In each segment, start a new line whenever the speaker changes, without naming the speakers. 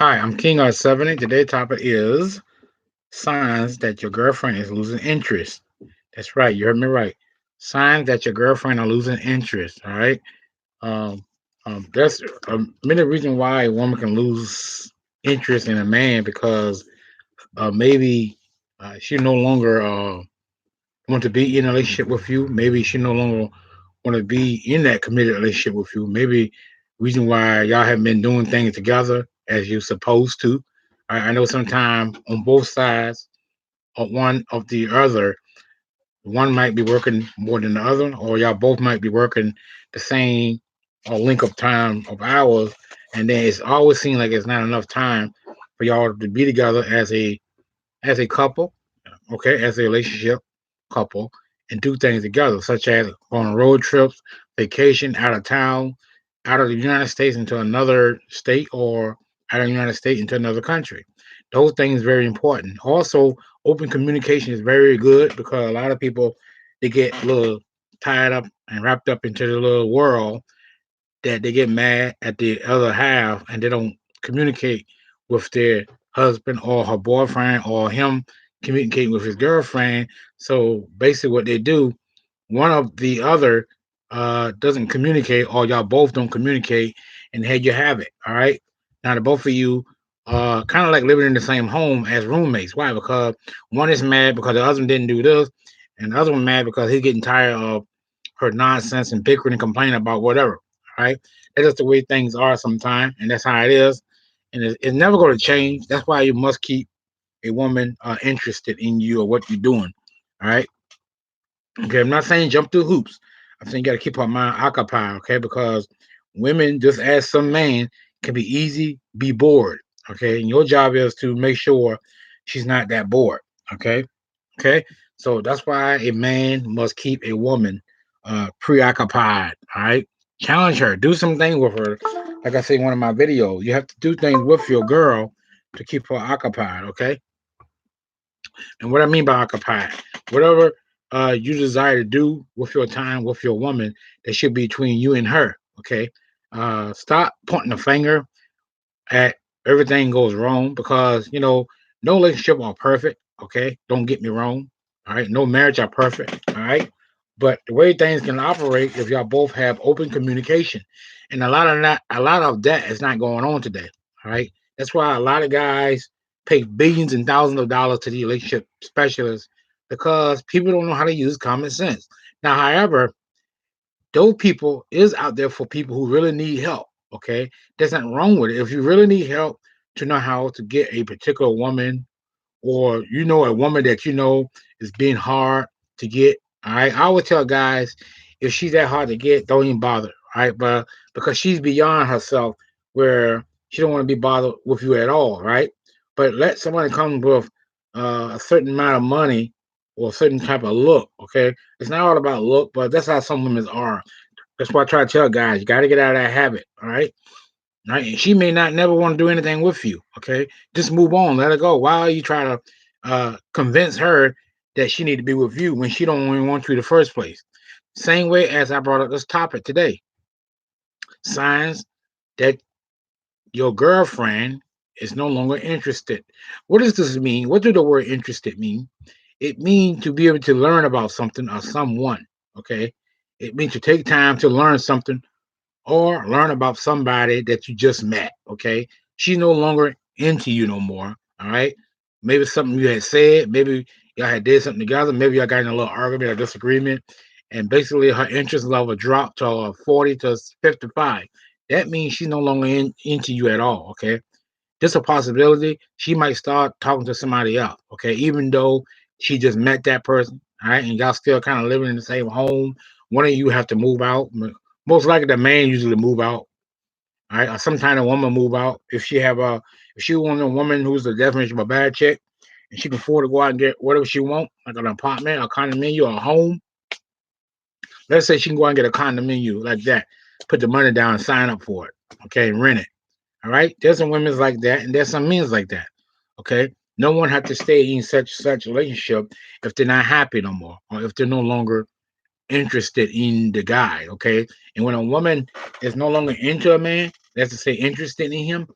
Hi, I'm King on 70. Today's topic is signs that your girlfriend is losing interest. That's right, you heard me right. Signs that your girlfriend are losing interest. All right. Um, there's many reasons why a woman can lose interest in a man because maybe she no longer want to be in a relationship with you. Maybe she no longer want to be in that committed relationship with you. Maybe reason why y'all haven't been doing things together as you're supposed to. I know sometimes on both sides, or one of the other, one might be working more than the other, or y'all both might be working the same or link of time of hours, and then it's always seems like it's not enough time for y'all to be together as a couple, okay, as a relationship couple, and do things together, such as on road trips, vacation, out of town, out of the United States into another state, or out of the United States into another country. Those things very important. Also, open communication is very good because a lot of people they get a little tied up and wrapped up into the little world that they get mad at the other half and they don't communicate with their husband or her boyfriend or him communicating with his girlfriend. So basically, what they do, one of the other doesn't communicate, or y'all both don't communicate, and here you have it. All right. Now, the both of you kind of like living in the same home as roommates. Why? Because one is mad because the other one didn't do this, and the other one mad because he's getting tired of her nonsense and bickering and complaining about whatever. Right? That's just the way things are sometimes, and that's how it is. And it's never going to change. That's why you must keep a woman interested in you or what you're doing. All right. Okay. I'm not saying jump through hoops. I'm saying you got to keep her mind occupied. Okay. Because women, just as some man, can be easy, be bored. Okay. And your job is to make sure she's not that bored. Okay. Okay. So that's why a man must keep a woman preoccupied. All right. Challenge her. Do something with her. Like I say in one of my videos, you have to do things with your girl to keep her occupied. Okay. And what I mean by occupied, whatever you desire to do with your time with your woman, that should be between you and her. Okay. Stop pointing the finger at everything goes wrong because no relationship are perfect. Okay, don't get me wrong. All right, no marriage are perfect. All right, but the way things can operate if y'all both have open communication, and a lot of that is not going on today. All right, that's why a lot of guys pay billions and thousands of dollars to the relationship specialists because people don't know how to use common sense. Now, however, those people is out there for people who really need help. Okay, there's nothing wrong with it. If you really need help to know how to get a particular woman, or a woman that is being hard to get. All right, I always tell guys if she's that hard to get, don't even bother. All right, but because she's beyond herself, where she don't want to be bothered with you at all. Right, but let somebody come with a certain amount of money or a certain type of look. Okay, it's not all about look, but that's how some women are. That's why I try to tell guys, you got to get out of that habit. All right. Right? And she may not never want to do anything with you. Okay. Just move on. Let her go. Why are you trying to convince her that she need to be with you when she don't even want you in the first place? Same way as I brought up this topic today. Signs that your girlfriend is no longer interested. What does this mean? What do the word interested mean? It means to be able to learn about something or someone. Okay. It means to take time to learn something or learn about somebody that you just met. Okay, she's no longer into you no more. All right, maybe something you had said, maybe y'all had did something together, maybe y'all got in a little argument or disagreement, and basically her interest level dropped to 40 to 55. That means she's no longer into you at all. Okay, there's a possibility she might start talking to somebody else. Okay, even though she just met that person. All right, and y'all still kind of living in the same home. One of you have to move out. Most likely, the man usually move out. All right, or sometime the woman move out if she want a woman who's the definition of a bad chick, and she can afford to go out and get whatever she want, like an apartment, a condominium, or a home. Let's say she can go out and get a condominium like that, put the money down and sign up for it. Okay, and rent it. All right. There's some women's like that, and there's some men's like that. Okay. No one have to stay in such relationship if they're not happy no more, or if they're no longer interested in the guy. Okay. And when a woman is no longer into a man, that's to say interested in him,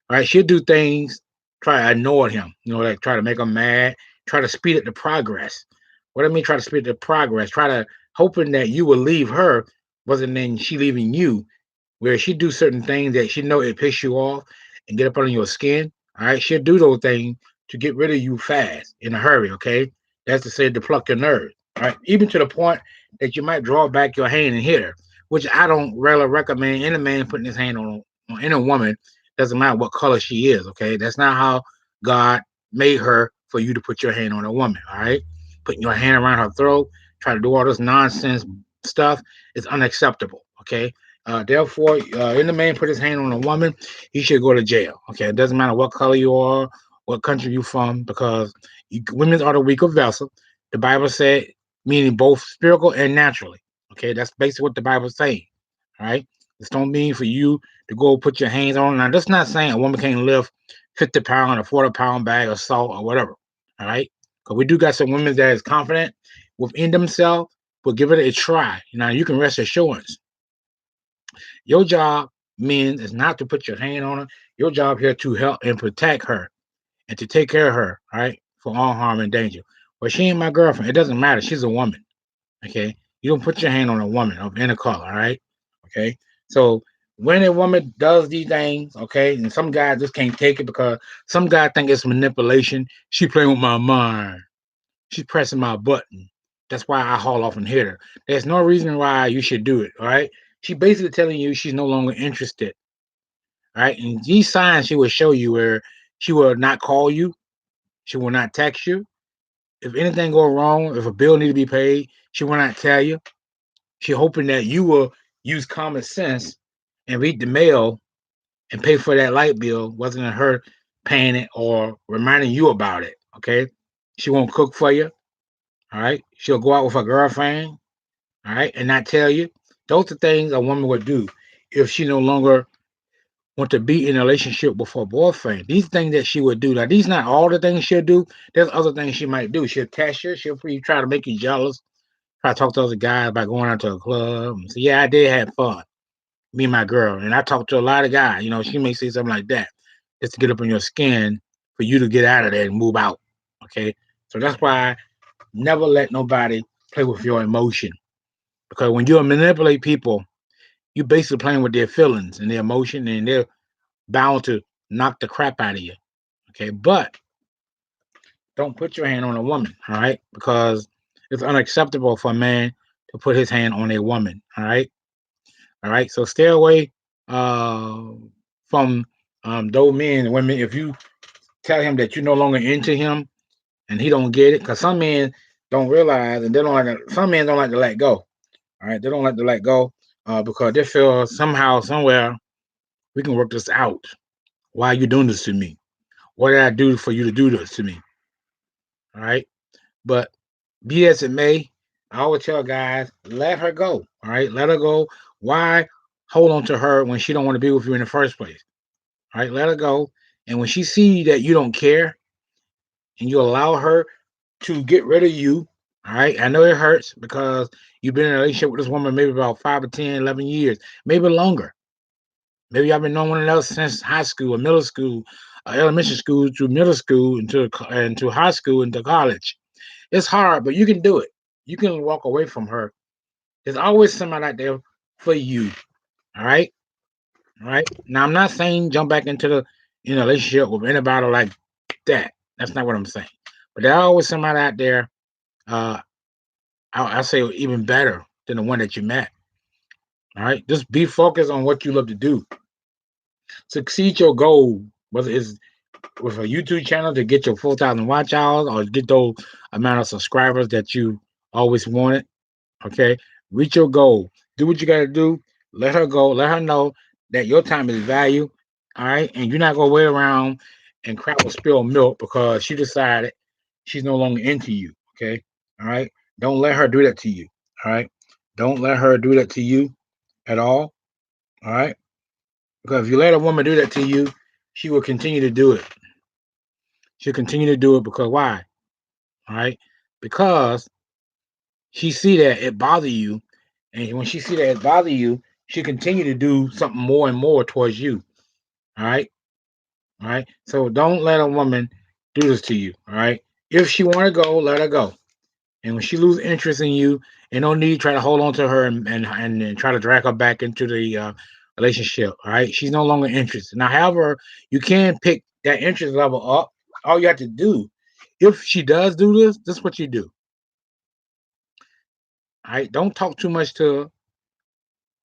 All right, she'll do things, try to annoy him, like try to make him mad, try to speed up the progress. What I mean, try to speed up the progress, try to hoping that you will leave her, wasn't then she leaving you, where she do certain things that she know it piss you off and get up under your skin. All right, she'll do those things to get rid of you fast in a hurry. Okay, that's to say to pluck your nerve. All right, even to the point that you might draw back your hand and hit her, which I don't really recommend any man putting his hand on any woman. Doesn't matter what color she is. Okay, that's not how God made her for you to put your hand on a woman. All right, putting your hand around her throat, try to do all this nonsense stuff is unacceptable. Okay, therefore, any man put his hand on a woman, he should go to jail. Okay, it doesn't matter what color you are, what country you from, because women are the weaker vessel. The Bible said, meaning both spiritual and naturally. Okay, that's basically what the Bible's saying. All right, this don't mean for you to go put your hands on. Now, that's not saying a woman can't lift 50 pound or 40 pound bag of salt or whatever. All right, because we do got some women that is confident within themselves, but give it a try. Now, you can rest assurance your job, men, is not to put your hand on her. Your job here to help and protect her and to take care of her, all right, for all harm and danger. Well, she ain't my girlfriend. It doesn't matter. She's a woman. Okay. You don't put your hand on a woman of any color, all right? Okay. So when a woman does these things, okay, and some guys just can't take it because some guys think it's manipulation. She playing with my mind. She's pressing my button. That's why I haul off and hit her. There's no reason why you should do it. All right. She basically telling you she's no longer interested. All right. And these signs she will show you where she will not call you. She will not text you. If anything go wrong, if a bill need to be paid, she will not tell you. She hoping that you will use common sense and read the mail and pay for that light bill, wasn't it her paying it or reminding you about it. Okay. She won't cook for you. All right. She'll go out with her girlfriend. All right, and not tell you. Those are things a woman would do if she no longer want to be in a relationship with her boyfriend. These things that she would do. Now, these not all the things she'll do. There's other things she might do. She'll test you. She'll try to make you jealous. Try to talk to other guys about going out to a club. And say, yeah, I did have fun. Me and my girl. And I talked to a lot of guys. She may say something like that just to get up in your skin for you to get out of there and move out. Okay. So that's why never let nobody play with your emotion. Because when you manipulate people, you basically playing with their feelings and their emotion, and they're bound to knock the crap out of you. Okay, but don't put your hand on a woman, all right? Because it's unacceptable for a man to put his hand on a woman, all right. So stay away uh, from those men and women. If you tell him that you're no longer into him and he don't get it, because some men don't realize and they don't like to, some men don't like to let go. All right, they don't like to let go because they feel somehow, somewhere, we can work this out. Why are you doing this to me? What did I do for you to do this to me? All right. But be as it may, I always tell guys, let her go. All right. Let her go. Why hold on to her when she don't want to be with you in the first place? All right. Let her go. And when she see that you don't care and you allow her to get rid of you, all right. I know it hurts because you've been in a relationship with this woman maybe about 5 or 10, 11 years, maybe longer. Maybe I've been knowing one another since high school or middle school, elementary school to middle school into high school into college. It's hard, but you can do it. You can walk away from her. There's always somebody out there for you. All right, all right. Now I'm not saying jump back into the relationship with anybody like that. That's not what I'm saying. But there's always somebody out there. Uh, I say even better than the one that you met. All right, just be focused on what you love to do. Succeed your goal, whether it's with a YouTube channel to get your 4,000 watch hours or get those amount of subscribers that you always wanted. Okay, reach your goal. Do what you got to do. Let her go. Let her know that your time is value. All right, and you're not gonna wait around and crap or spill milk because she decided she's no longer into you. Okay, all right. Don't let her do that to you. All right. Don't let her do that to you at all. All right. Because if you let a woman do that to you, she will continue to do it. She'll continue to do it because why? All right. Because she see that it bother you, and when she see that it bother you, she continue to do something more and more towards you. All right. All right. So don't let a woman do this to you. All right. If she want to go, let her go. And when she lose interest in you, and no need to try to hold on to her and try to drag her back into the relationship. All right. She's no longer interested. Now, however, you can pick that interest level up. All you have to do, if she does do this is what you do. All right. Don't talk too much to her.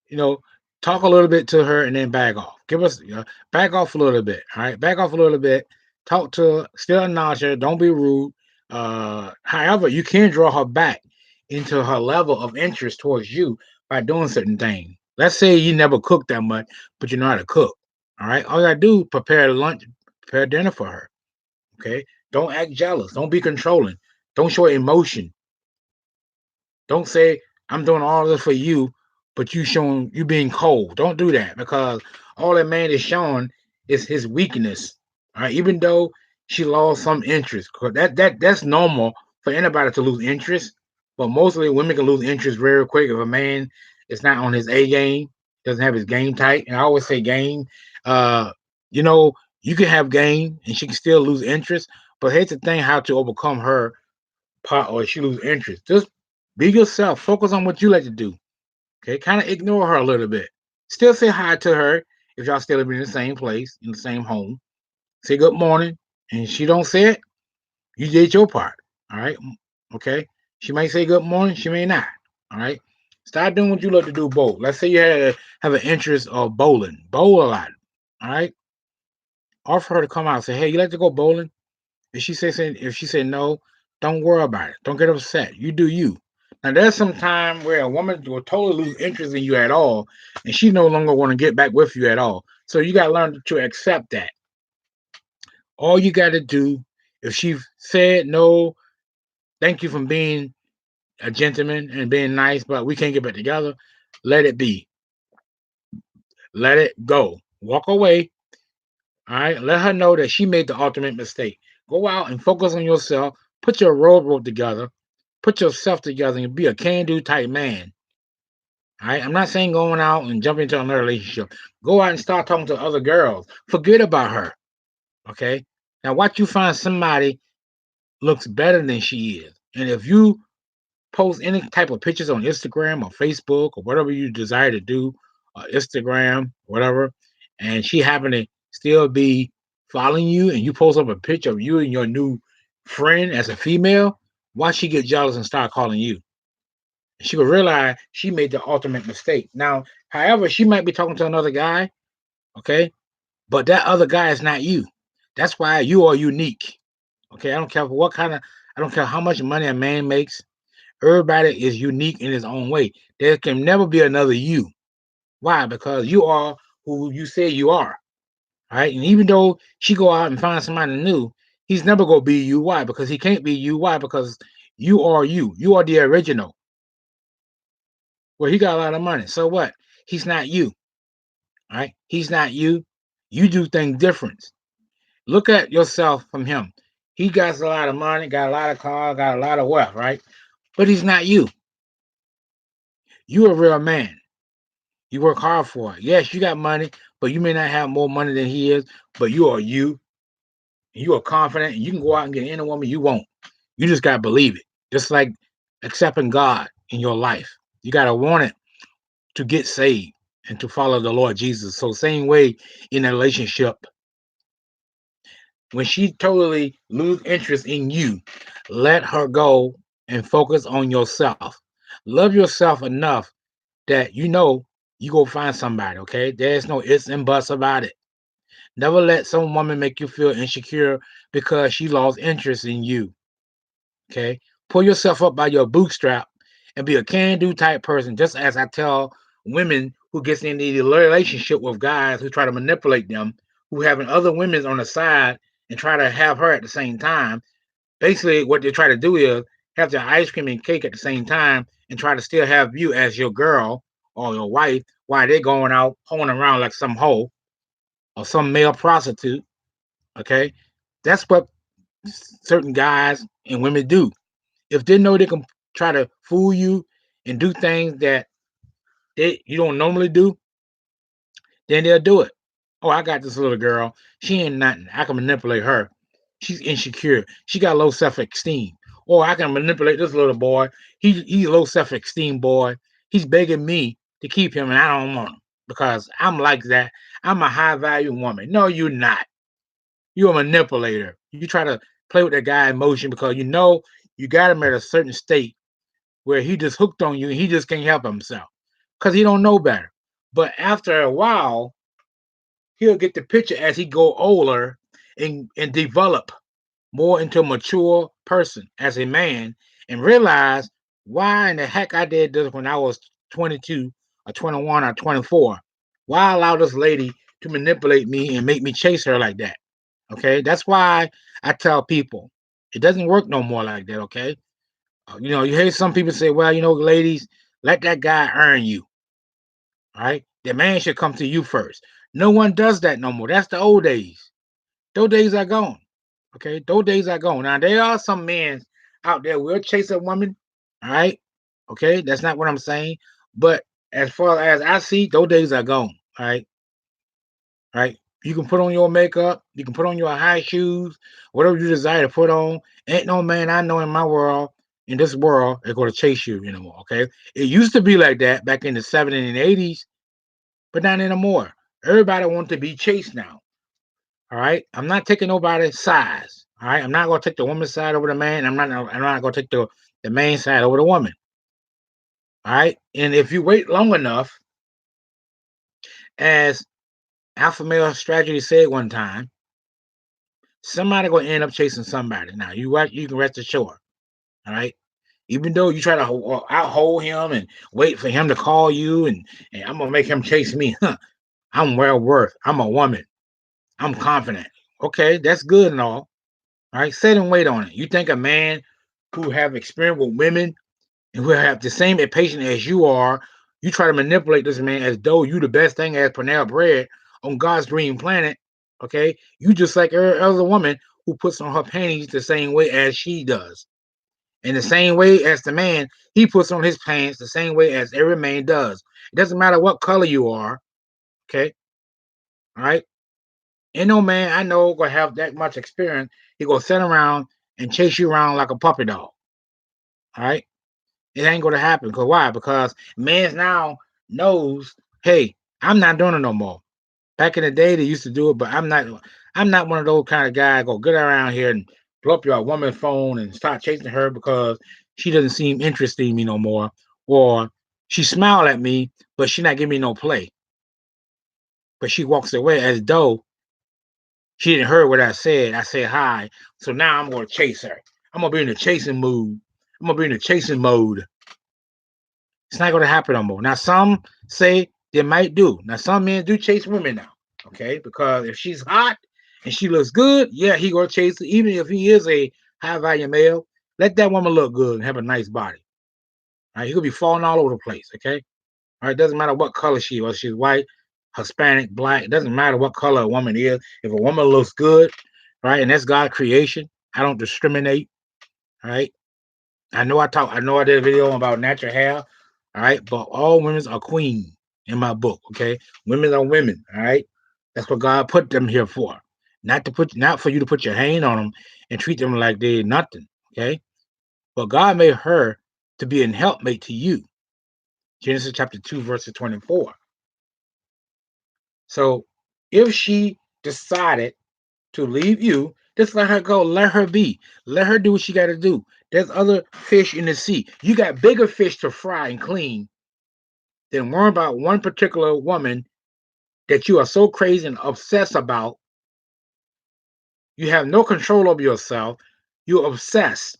You know, talk a little bit to her and then back off. Give us back off a little bit. All right, back off a little bit. Talk to her, still acknowledge her. Don't be rude. However, you can draw her back into her level of interest towards you by doing certain things. Let's say you never cook that much, but you know how to cook. All right, all you gotta do prepare lunch, prepare dinner for her. Okay, don't act jealous. Don't be controlling. Don't show emotion. Don't say I'm doing all this for you, but you being cold. Don't do that because all that man is showing is his weakness. All right, even though she lost some interest, 'cause that's normal for anybody to lose interest. But mostly women can lose interest very quick if a man is not on his A game, doesn't have his game tight. And I always say game. Uh, you know, you can have game and she can still lose interest. But here's the thing: how to overcome her part or she lose interest. Just be yourself. Focus on what you like to do. Okay, kind of ignore her a little bit. Still say hi to her if y'all still living in the same place, in the same home. Say good morning, and she don't say it, you did your part. All right, okay. She may say good morning, she may not. All right. Start doing what you love to do. Bowl. Let's say you have an interest of bowling. Bowl a lot. All right. Offer her to come out. Say, hey, you like to go bowling? If she said no, don't worry about it. Don't get upset. You do you. Now there's some time where a woman will totally lose interest in you at all, and she no longer want to get back with you at all. So you gotta learn to accept that. All you gotta do, if she said no, thank you for being a gentleman and being nice, but we can't get back together. Let it be. Let it go. Walk away. All right. Let her know that she made the ultimate mistake. Go out and focus on yourself. Put your road together. Put yourself together and be a can-do type man. All right. I'm not saying going out and jumping into another relationship. Go out and start talking to other girls. Forget about her. Okay. Now watch you find somebody looks better than she is. And if you post any type of pictures on Instagram or Facebook or whatever you desire to do, Instagram, whatever, and she happen to still be following you and you post up a picture of you and your new friend as a female, why she get jealous and start calling you? She will realize she made the ultimate mistake. Now, however, she might be talking to another guy, okay, but that other guy is not you. That's why you are unique. Okay, I don't care how much money a man makes. Everybody is unique in his own way. There can never be another you. Why? Because you are who you say you are. Right? And even though she go out and find somebody new, he's never gonna be you. Why? Because he can't be you. Why? Because you are you. You are the original. Well, he got a lot of money. So what? He's not you. Right? He's not you. You do things different. Look at yourself from him. He got a lot of money, got a lot of cars, got a lot of wealth, right? But he's not you. You a real man. You work hard for it. Yes, you got money, but you may not have more money than he is, but you are you. You are confident, and you can go out and get any woman you want. You just gotta believe it. Just like accepting God in your life. You gotta want it to get saved and to follow the Lord Jesus. So same way in a relationship, when she totally lose interest in you, let her go and focus on yourself. Love yourself enough that you know you go find somebody, okay? There's no ifs and buts about it. Never let some woman make you feel insecure because she lost interest in you. Okay. Pull yourself up by your bootstrap and be a can-do type person. Just as I tell women who gets in the relationship with guys who try to manipulate them, who having other women on the side and try to have her at the same time. Basically, what they try to do is have their ice cream and cake at the same time and try to still have you as your girl or your wife while they're going out hoeing around like some hoe or some male prostitute. Okay, that's what certain guys and women do. If they know they can try to fool you and do things that you don't normally do, then they'll do it. Oh, I got this little girl. She ain't nothing. I can manipulate her. She's insecure. She got low self-esteem. Or I can manipulate this little boy. He's low self-esteem boy. He's begging me to keep him, and I don't want him because I'm like that. I'm a high value woman. No, you're not. You're a manipulator. You try to play with that guy emotion because you know you got him at a certain state where he just hooked on you and he just can't help himself because he don't know better. But after a while, he'll get the picture as he go older and develop more into a mature person as a man and realize why in the heck I did this when I was 22 or 21 or 24. Why allow this lady to manipulate me and make me chase her like that? Okay, that's why I tell people it doesn't work no more like that. Okay, you hear some people say, well, ladies, let that guy earn you. All right, the man should come to you first. No one does that no more. That's the old days. Those days are gone. Okay, those days are gone. Now there are some men out there will chase a woman. All right, okay, that's not what I'm saying. But as far as I see, those days are gone. All right. You can put on your makeup. You can put on your high shoes, whatever you desire to put on. Ain't no man I know in my world, in this world, is going to chase you anymore. Okay. It used to be like that back in the 70s and 80s, but not anymore. Everybody wants to be chased now. All right. I'm not taking nobody's size. All right. I'm not going to take the woman's side over the man. I'm not going to take the man's side over the woman. All right. And if you wait long enough, as Alpha Male Strategy said one time, somebody gonna end up chasing somebody. Now you can rest assured. All right. Even though you try to outhold him and wait for him to call you and I'm gonna make him chase me. I'm well worth. I'm a woman. I'm confident. Okay, that's good and all. All right, sit and wait on it. You think a man who have experience with women and who have the same patience as you are, you try to manipulate this man as though you the best thing as Panel Bread on God's green planet. Okay, you just like every other woman who puts on her panties the same way as she does. In the same way as the man, he puts on his pants the same way as every man does. It doesn't matter what color you are. Okay, all right. Ain't no man I know gonna have that much experience. He gonna sit around and chase you around like a puppy dog. All right. It ain't gonna happen. Cause why? Because man now knows, hey, I'm not doing it no more. Back in the day, they used to do it, but I'm not. I'm not one of those kind of guys go get around here and blow up your woman's phone and start chasing her because she doesn't seem interested in me no more, or she smiled at me, but she not giving me no play. But she walks away as though she didn't hear what I said. I said hi, so now I'm gonna chase her. I'm gonna be in the chasing mood. I'm gonna be in the chasing mode. It's not going to happen no more. Now, some say they might do. Now, some men do chase women now, okay? Because if she's hot and she looks good, yeah, he going to chase her. Even if he is a high value male, let that woman look good and have a nice body. All right, he could be falling all over the place, okay? All right, doesn't matter what color she was. She's white, Hispanic, black. It doesn't matter what color a woman is. If a woman looks good, right, and that's God's creation, I don't discriminate, all right? I know I did a video about natural hair. All right. But all women are queen in my book. Okay. Women are women. All right. That's what God put them here for. Not for you to put your hand on them and treat them like they're nothing. Okay. But God made her to be an helpmate to you. Genesis chapter 2, verse 24. So if she decided to leave you, just let her go. Let her be. Let her do what she got to do. There's other fish in the sea. You got bigger fish to fry and clean than worry about one particular woman that you are so crazy and obsessed about. You have no control over yourself. You're obsessed,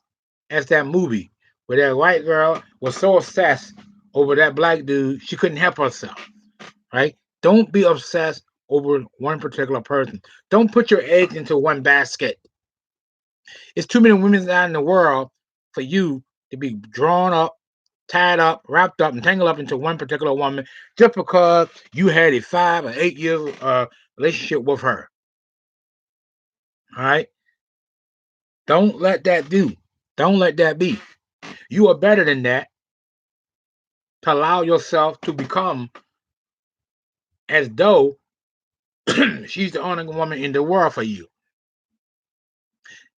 as that movie where that white girl was so obsessed over that black dude, she couldn't help herself, right? Don't be obsessed over one particular person. Don't put your eggs into one basket. It's too many women out in the world for you to be drawn up, tied up, wrapped up, and tangled up into one particular woman just because you had a 5 or 8 year relationship with her. All right. Don't let that do. Don't let that be. You are better than that to allow yourself to become as though She's the only woman in the world for you.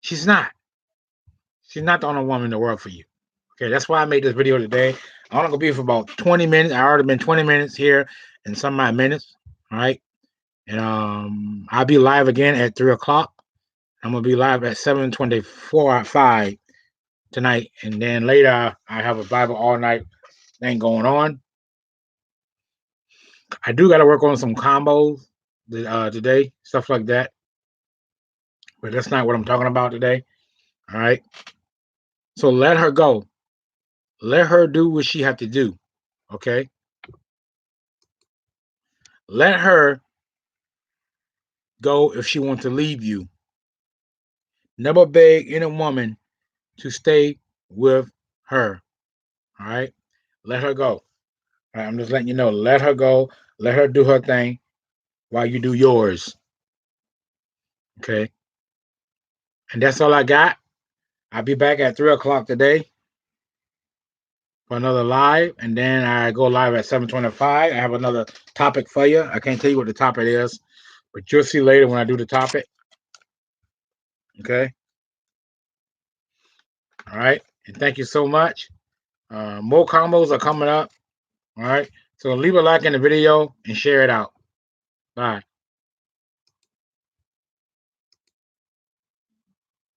She's not. She's not the only woman in the world for you. Okay, that's why I made this video today. I'm only gonna be for about 20 minutes. I already been 20 minutes here and some of my minutes. All right. And I'll be live again at 3 o'clock. I'm gonna be live at 7:24 at 5 tonight. And then later I have a Bible all night thing going on. I do gotta work on some combos today, stuff like that. But that's not what I'm talking about today. All right. So let her go. Let her do what she have to do. Okay. Let her go if she wants to leave you. Never beg any woman to stay with her. All right. Let her go. All right. I'm just letting you know. Let her go. Let her do her thing while you do yours. Okay. And that's all I got. I'll be back at 3 o'clock today for another live. And then I go live at 7:25. I have another topic for you. I can't tell you what the topic is, but you'll see later when I do the topic. Okay. All right. And thank you so much. More combos are coming up. All right. So leave a like in the video and share it out. Bye.